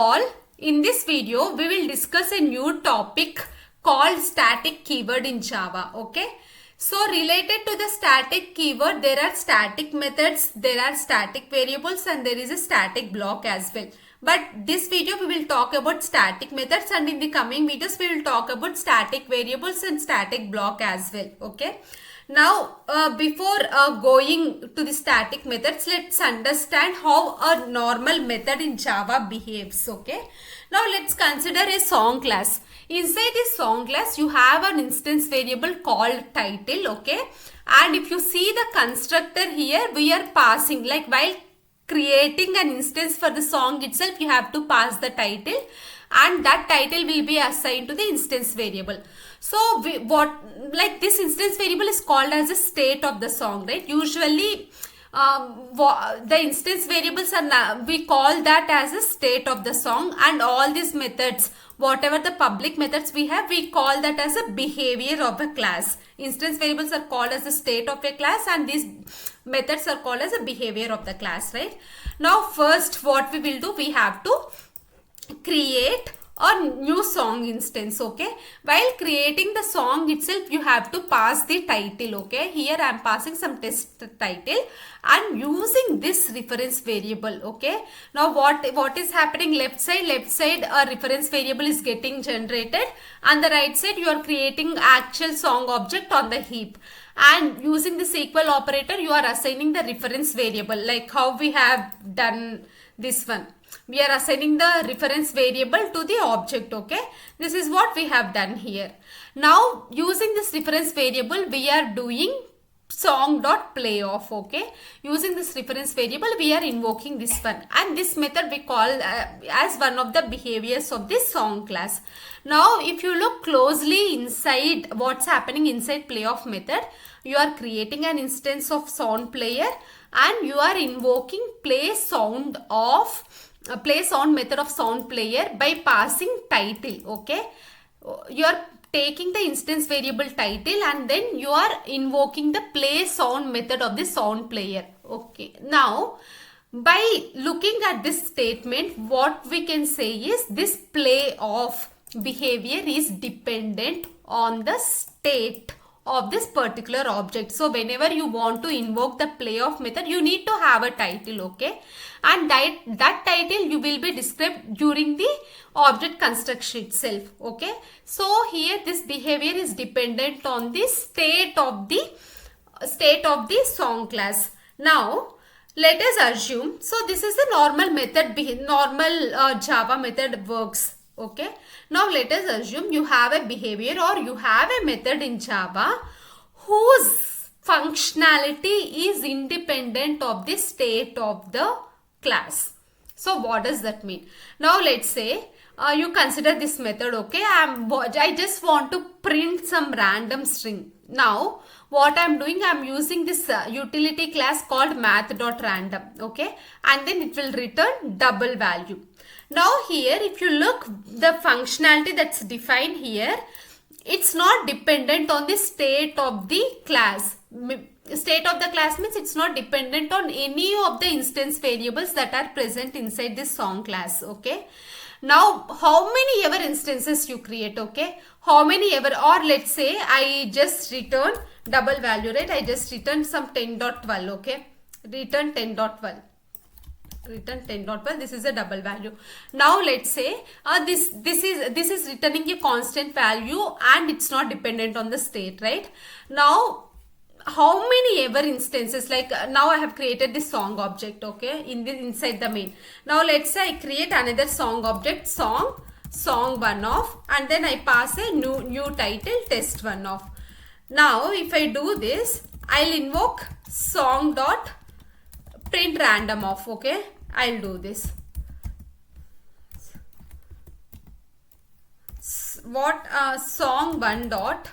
all, in this video we will discuss a new topic called static keyword in Java. Okay, so related to the static keyword, there are static methods, there are static variables, and there is a static block as well. But this video we will talk about static methods, and in the coming videos we will talk about static variables and static block as well. Okay, now before going to the static methods, let's understand how a normal method in Java behaves. Okay, now let's consider a song class. Inside this song class you have an instance variable called title. Okay, and if you see the constructor here, we are passing, like while creating an instance for the song itself, you have to pass the title, and that title will be assigned to the instance variable. So this instance variable is called as a state of the song, right? Usually the instance variables are, we call that as a state of the song, and all these methods, whatever the public methods we have, we call that as a behavior of a class. Instance variables are called as the state of a class, and these methods are called as a behavior of the class, right? Now first what we will do, we have to create a new song instance. Okay, while creating the song itself you have to pass the title. Okay, here I am passing some test title and using this reference variable. Okay, now what is happening, left side a reference variable is getting generated, and the right side you are creating actual song object on the heap, and using this equal operator you are assigning the reference variable, like how we have done this one. We are assigning the reference variable to the object. Okay, this is what we have done here. Now using this reference variable we are doing song.playoff. Okay, using this reference variable we are invoking this one, and this method we call as one of the behaviors of this song class. Now if you look closely inside what's happening inside playoff method, you are creating an instance of sound player and you are invoking play sound method of sound player by passing title. Okay, you are taking the instance variable title and then you are invoking the play sound method of the sound player. Okay, now by looking at this statement, what we can say is this play off behavior is dependent on the state of this particular object. So whenever you want to invoke the playoff method, you need to have a title. Okay, and that title you will be described during the object construction itself. Okay, so here this behavior is dependent on the state of the song class. Now let us assume, so this is the normal method, normal Java method works. Okay, now let us assume you have a behavior or you have a method in Java whose functionality is independent of the state of the class. So what does that mean? Now let's say you consider this method. Okay, I just want to print some random string. Now what I'm doing, I'm using this utility class called math.random. Okay, and then it will return double value. Now here if you look, the functionality that's defined here, it's not dependent on the state of the class. State of the class means it's not dependent on any of the instance variables that are present inside this song class. Okay, now how many ever instances you create, okay, how many ever, or let's say I just return double value, right? I just return some 10.12. okay, return 10.12. Return 10.12. This is a double value. Now let's say this is returning a constant value and it's not dependent on the state, right? Now how many ever instances, like now I have created this song object. Okay, inside the main. Now let's say I create another song object, song one off, and then I pass a new title, test one off. Now if I do this, I'll invoke song dot print random off. Okay, I'll do this. Song one dot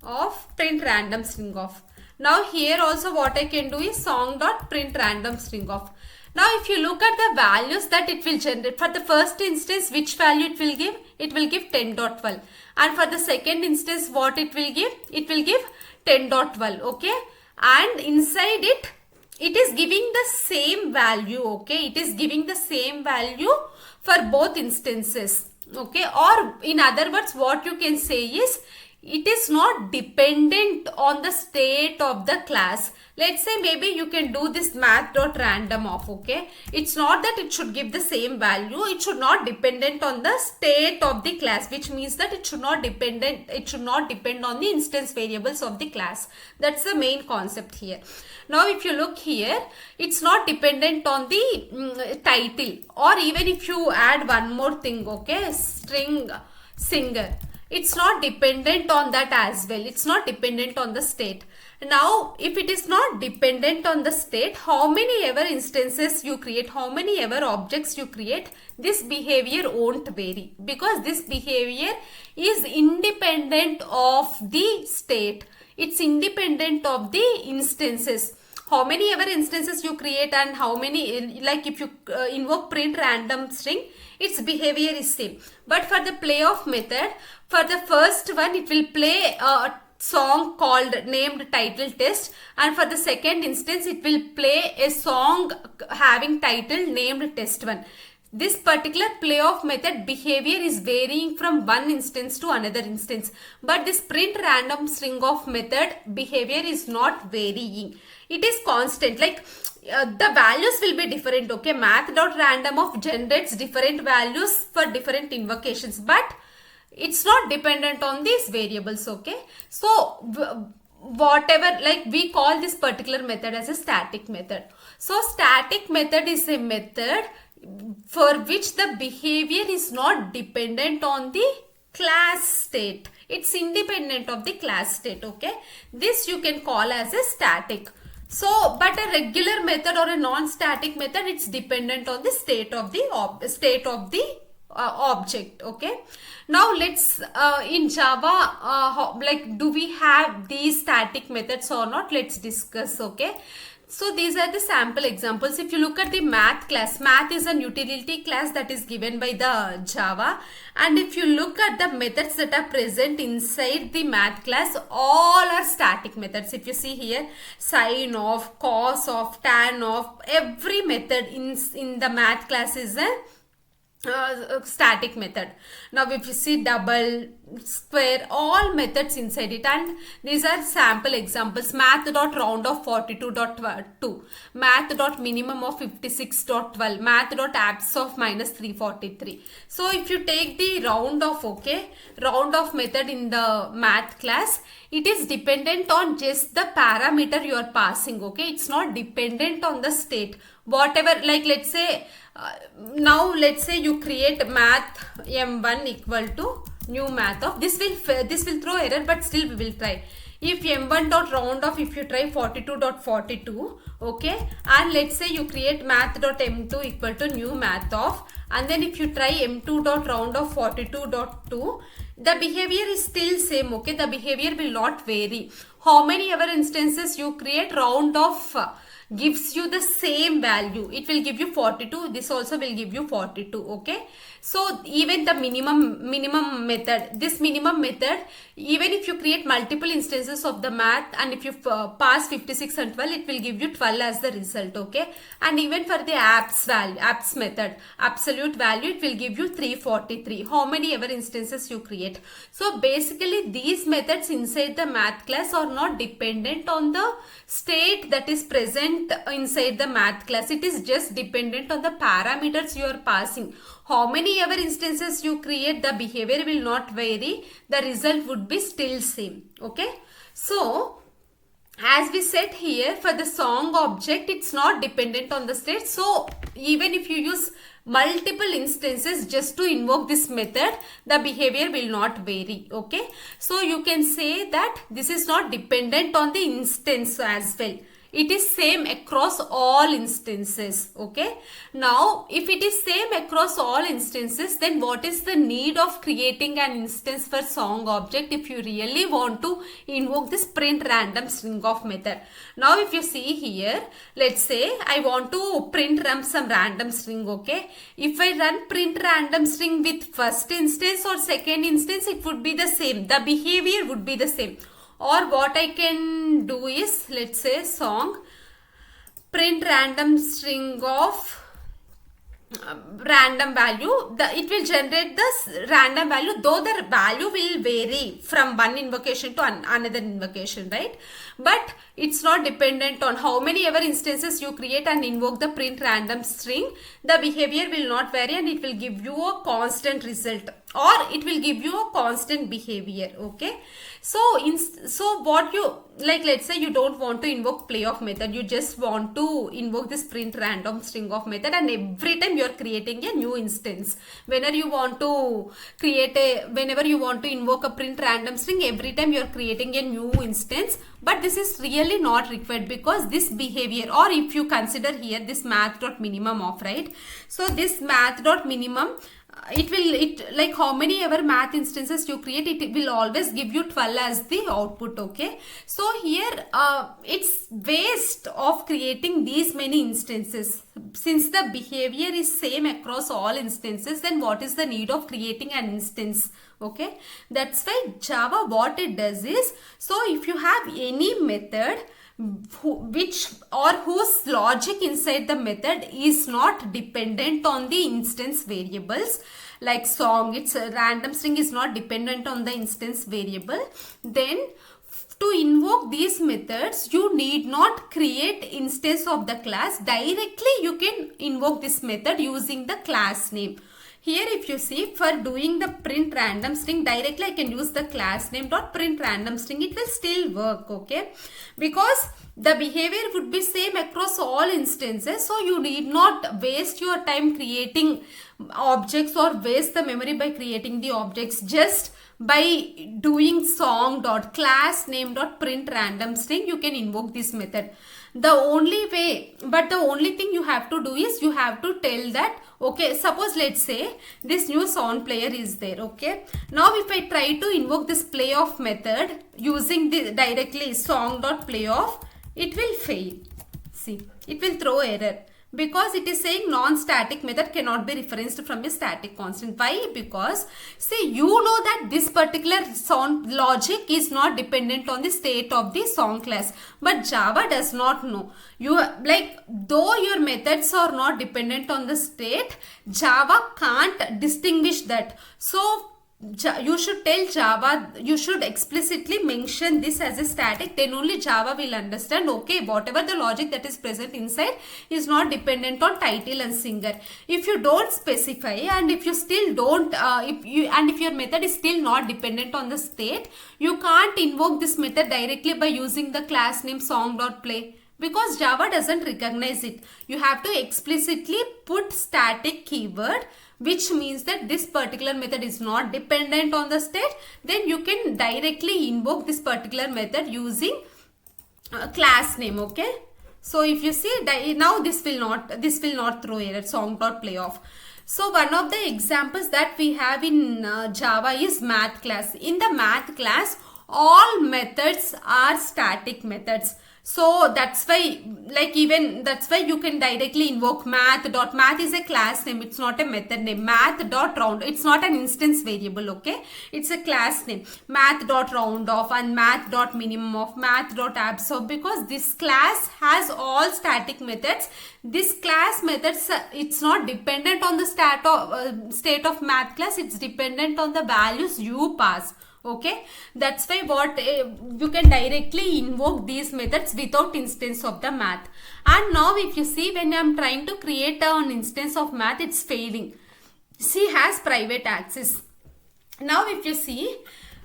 of print random string off. Now here also what I can do is song dot print random string off. Now if you look at the values that it will generate, for the first instance which value it will give? It will give 10.12, and for the second instance what it will give? It will give 10.12. okay, and inside it it is giving the same value, okay? It is giving the same value for both instances, okay? Or in other words, what you can say is, it is not dependent on the state of the class. Let's say maybe you can do this math.random of, okay? It's not that it should give the same value. It should not dependent on the state of the class, which means that it should not depend on the instance variables of the class. That's the main concept here. Now if you look here, it's not dependent on the title, or even if you add one more thing, okay, string singer, it's not dependent on that as well. It's not dependent on the state. Now if it is not dependent on the state, how many ever instances you create, how many ever objects you create, this behavior won't vary, because this behavior is independent of the state. It's independent of the instances. How many ever instances you create, and how many, like if you invoke print random string, its behavior is same. But for the playoff method, for the first one it will play a song called named title test, and for the second instance it will play a song having title named test 1. This particular playoff method behavior is varying from one instance to another instance, but this print random string of method behavior is not varying. It is constant, like the values will be different, okay? Math.random of generates different values for different invocations, but it's not dependent on these variables, okay? So whatever, like we call this particular method as a static method. So static method is a method for which the behavior is not dependent on the class state. It's independent of the class state, okay? This you can call as a static. So, but a regular method or a non-static method, it's dependent on the state of the object, okay? Now let's in Java, like do we have these static methods or not? Let's discuss, okay? So these are the sample examples. If you look at the math class, math is an utility class that is given by the Java. And if you look at the methods that are present inside the math class, all are static methods. If you see here, sine of, cos of, tan of, every method in the math class is a static method. Now if you see double, square, all methods inside it, and these are sample examples. Math.round of 42.2, math.minimum of 56.12, math.abs of minus 343. So if you take the round of, okay, round of method in the math class, it is dependent on just the parameter you are passing, okay? It's not dependent on the state. Whatever, like let's say now let's say you create math m1 equal to new math of, this will throw error, but still we will try. If m1 dot round of, if you try 42.42, okay, and let's say you create math dot m2 equal to new math of, and then if you try m2 dot round of 42.2, the behavior is still same, okay? The behavior will not vary. How many ever instances you create, round of gives you the same value. It will give you 42. This also will give you 42, okay? So even the minimum method, this minimum method, even if you create multiple instances of the math, and if you pass 56 and 12, it will give you 12 as the result, okay? And even for the apps method, absolute value, it will give you 343. How many ever instances you create. So basically these methods inside the math class are not dependent on the state that is present inside the math class. It is just dependent on the parameters you are passing. How many ever instances you create, the behavior will not vary. The result would be still same, okay? So as we said here, for the song object, it's not dependent on the state. So even if you use multiple instances just to invoke this method, the behavior will not vary, okay? So you can say that this is not dependent on the instance as well. It is same across all instances, okay? Now, if it is same across all instances, then what is the need of creating an instance for song object if you really want to invoke this print random string of method? Now, if you see here, let's say I want to print some random string, okay? If I run print random string with first instance or second instance, it would be the same. The behavior would be the same. Or what I can do is, let's say song print random string of random value, it will generate this random value, though the value will vary from one invocation to another invocation, right? But it's not dependent on how many ever instances you create and invoke the print random string. The behavior will not vary and it will give you a constant result, or it will give you a constant behavior. Okay, so what you like, let's say you don't want to invoke play of method, you just want to invoke this print random string of method, and every time you are creating a new instance. Whenever you want to invoke a print random string, every time you are creating a new instance. But this is really not required, because this behavior, or if you consider here this math.minimum of, right? So this math.minimum, it like how many ever math instances you create, it will always give you 12 as the output. Okay, so here it's waste of creating these many instances. Since the behavior is same across all instances, then what is the need of creating an instance? Okay, that's why Java, what it does is, so if you have any method whose logic inside the method is not dependent on the instance variables, like song, its a random string is not dependent on the instance variable, then to invoke these methods you need not create instance of the class. Directly you can invoke this method using the class name. Here if you see, for doing the print random string, directly I can use the class name dot print random string. It will still work, okay? Because the behavior would be same across all instances. So you need not waste your time creating objects or waste the memory by creating the objects. Just by doing song dot class name dot print random string, you can invoke this method. The only thing you have to do is, you have to tell that, okay, suppose let's say this new sound player is there. Okay, now if I try to invoke this play off method using the directly song dot play off, it will fail. See, it will throw error, because it is saying non-static method cannot be referenced from a static constant. Why? Because see, you know that this particular sound logic is not dependent on the state of the song class, but Java does not know. You like, though your methods are not dependent on the state, Java can't distinguish that. So you should tell Java, you should explicitly mention this as a static, then only Java will understand, okay, whatever the logic that is present inside is not dependent on title and singer. If you don't specify, and if you still don't, if your method is still not dependent on the state, you can't invoke this method directly by using the class name song.play, because Java doesn't recognize it. You have to explicitly put static keyword, which means that this particular method is not dependent on the state. Then you can directly invoke this particular method using class name. Okay, so if you see, now this will not throw error, song.playoff. So one of the examples that we have in Java is math class. In the math class, all methods are static methods. So that's why, that's why you can directly invoke math is a class name, it's not a method name. Math.round, it's not an instance variable, okay? It's a class name. Math.roundoff and math.minimum of, math.absorb, because this class has all static methods. This class methods, it's not dependent on the state of math class, it's dependent on the values you pass. Okay, that's why you can directly invoke these methods without instance of the math. And now if you see, when I'm trying to create an instance of math, it's failing. C has private access. Now if you see,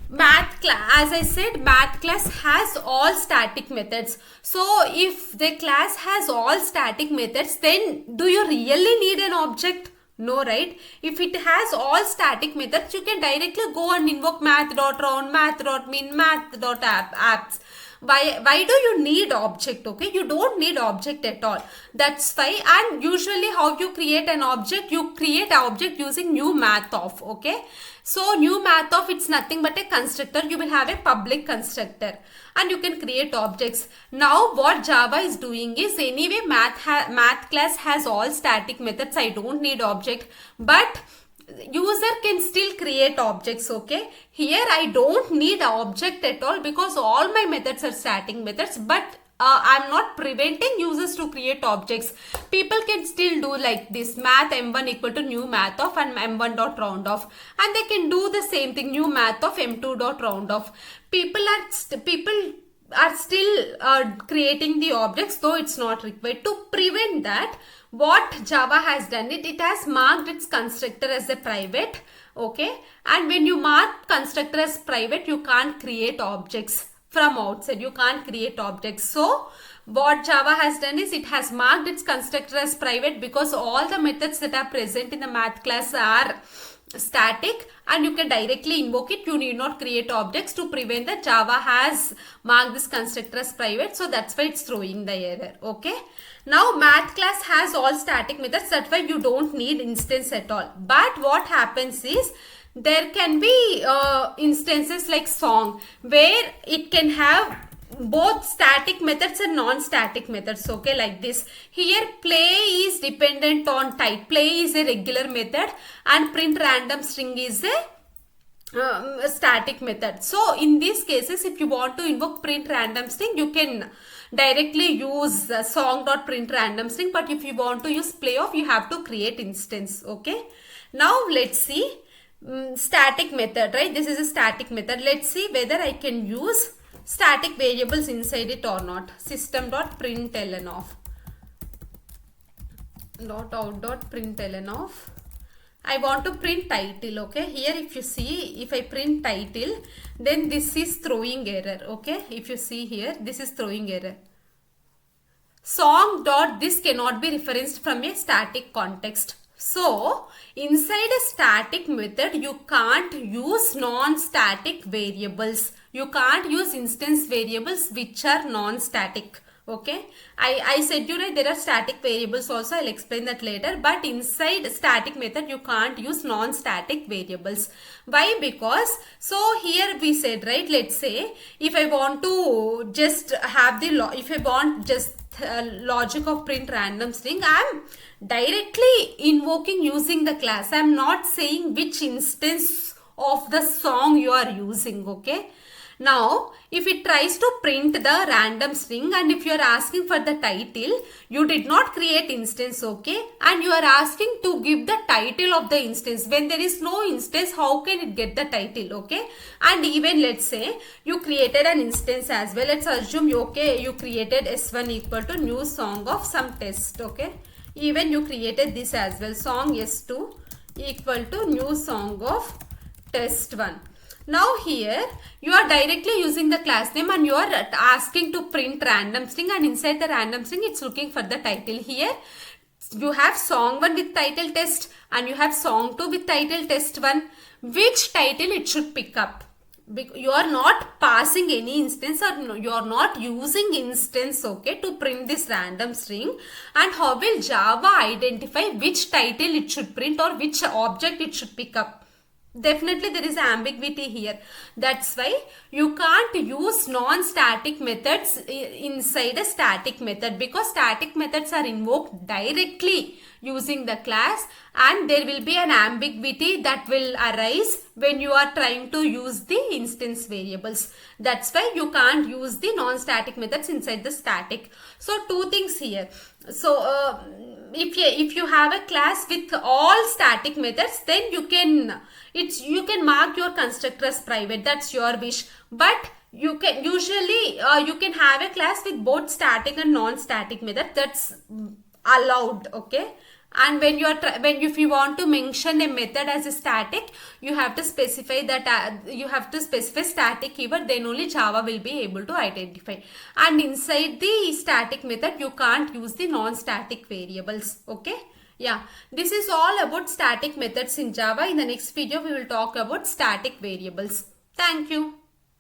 math class, as I said, math class has all static methods. So if the class has all static methods, then do you really need an object? No, right? If it has all static methods, you can directly go and invoke math.round, math.min, math.apps. Why do you need object? Okay, you don't need object at all. That's why. And usually how you create an object, you create an object using new math of. Okay, so new math of, it's nothing but a constructor. You will have a public constructor and you can create objects. Now what Java is doing is, anyway math class has all static methods, I don't need object, but user can still create objects. Okay, here I don't need an object at all, because all my methods are static methods, but I'm not preventing users to create objects. People can still do like this, math m1 equal to new math of and m1 dot round off, and they can do the same thing, new math of m2 dot round off. People are still creating the objects, though it's not required. To prevent that, what Java has done, it has marked its constructor as a private, okay, and when you mark constructor as private, you can't create objects from outside, you can't create objects. So what Java has done is it has marked its constructor as private because all the methods that are present in the math class are static and you can directly invoke it. You need not create objects. To prevent that, Java has marked this constructor as private, so that's why it's throwing the error. Okay, now math class has all static methods, that's why you don't need instance at all. But what happens is there can be instances like song where it can have both static methods and non-static methods, okay, like this. Here play is dependent on type, play is a regular method and print random string is a static method. So in these cases, if you want to invoke print random string, you can directly use song.print random string, but if you want to use play off, you have to create instance. Okay, now let's see static method, right? This is a static method. Let's see whether I can use static variables inside it or not. System.println of .out.println of, I want to print title. Okay, here if you see, if I print title, then this is throwing error. Okay, if you see here, this is throwing error. Song dot this cannot be referenced from a static context. So inside a static method, you can't use non-static variables. You can't use instance variables which are non-static. Okay, I said you right, there are static variables also, I'll explain that later, but inside static method you can't use non-static variables. Why? Because so here we said, right, let's say if I want to just have the if I want just logic of print random string, I'm directly invoking using the class. I'm not saying which instance of the song you are using. Okay, now if it tries to print the random string and if you are asking for the title, you did not create instance, okay, and you are asking to give the title of the instance. When there is no instance, how can it get the title? Okay, and even let's say you created an instance as well. Let's assume you created s1 equal to new song of some test. Okay, even you created this as well, song s2 equal to new song of test 1. Now here you are directly using the class name and you are asking to print random string, and inside the random string it's looking for the title. Here you have song 1 with title test and you have song 2 with title test 1. Which title it should pick up? You are not passing any instance or you are not using instance, okay, to print this random string. And how will Java identify which title it should print or which object it should pick up? Definitely there is ambiguity here. That's why you can't use non-static methods inside a static method, because static methods are invoked directly using the class and there will be an ambiguity that will arise when you are trying to use the instance variables. That's why you can't use the non-static methods inside the static. So two things here. So if you have a class with all static methods, then you can mark your constructor as private. That's your wish. But you can usually you can have a class with both static and non-static method. That's allowed. Okay, and if you want to mention a method as a static, you have to specify that you have to specify static keyword, then only Java will be able to identify. And inside the static method you can't use the non-static variables. Okay, yeah, this is all about static methods in Java. In the next video we will talk about static variables. Thank you.